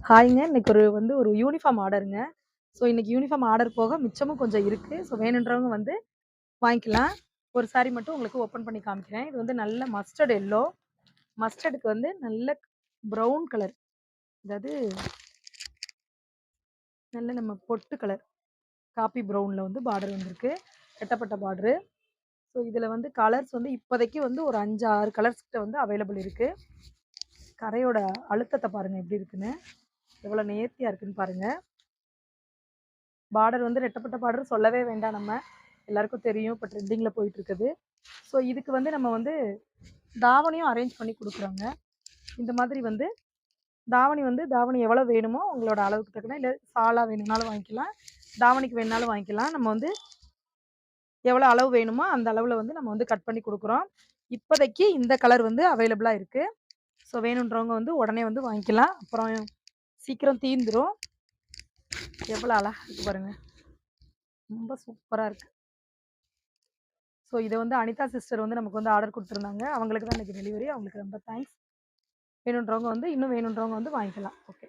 ஹாய்ங்க. இன்னைக்கு ஒரு uniform ஆர்டருங்க. So இன்னைக்கு யூனிஃபார்ம் ஆர்டர் போக மிச்சமும் கொஞ்சம் இருக்கு. ஸோ வேணுன்றவங்க வந்து வாங்கிக்கலாம். ஒரு சாரி மட்டும் உங்களுக்கு ஓப்பன் பண்ணி காமிக்கிறேன். இது வந்து நல்ல மஸ்டர்ட் எல்லோ. மஸ்டர்டுக்கு வந்து நல்ல ப்ரவுன் கலர். அதாவது நல்ல நம்ம பொட்டு கலர். காப்பி ப்ரவுன்ல வந்து பார்டர் வந்திருக்கு. வெட்டப்பட்ட பார்டரு. ஸோ இதில வந்து கலர்ஸ் வந்து இப்போதைக்கு வந்து ஒரு 5, 6 கலர்ஸ் கிட்ட வந்து அவைலபிள் இருக்கு. கரையோட அழுத்தத்த பாருங்க எப்படி இருக்குன்னு. எவ்வளோ நேர்த்தியா இருக்குன்னு பாருங்க. பார்டர் வந்து ரெட்டப்பட்ட பார்டர் சொல்லவே வேண்டாம் நம்ம. எல்லாருக்கும் தெரியும். இப்போ ட்ரெண்டிங்கில போயிட்டுருக்குது. ஸோ இதுக்கு வந்து நம்ம வந்து தாவணியும் அரேஞ்ச் பண்ணி குடுக்குறோங்க. இந்த மாதிரி வந்து தாவணி எவ்வளோ வேணுமோ உங்களோட அளவுக்கு தக்கன, இல்ல சாலா வேணும்னாலும் வாங்கிக்கலாம். தாவணிக்கு வேணுனாலும் வாங்கிக்கலாம். நம்ம வந்து எவ்வளோ அளவு வேணுமோ அந்த அளவுல வந்து நம்ம வந்து கட் பண்ணி குடுக்குறோம். இப்போதைக்கு இந்த கலர் வந்து அவைலபிளா இருக்கு. ஸோ வேணுன்றவங்க வந்து உடனே வந்து வாங்கிக்கலாம். அப்புறம் சீக்கிரம் தீந்துரும். எவ்வளோ அழகா இருக்கு பாருங்க. ரொம்ப சூப்பரா இருக்கு. ஸோ இத வந்து அனிதா சிஸ்டர் வந்து நமக்கு வந்து ஆர்டர் குடுத்துருந்தாங்க. அவங்களுக்கு தான் இன்னைக்கு டெலிவரி. அவங்களுக்கு ரொம்ப தேங்க்ஸ். வேணுன்றவங்க வந்து இன்னும் வேணுன்றவங்க வந்து வாங்கிக்கலாம். ஓகே.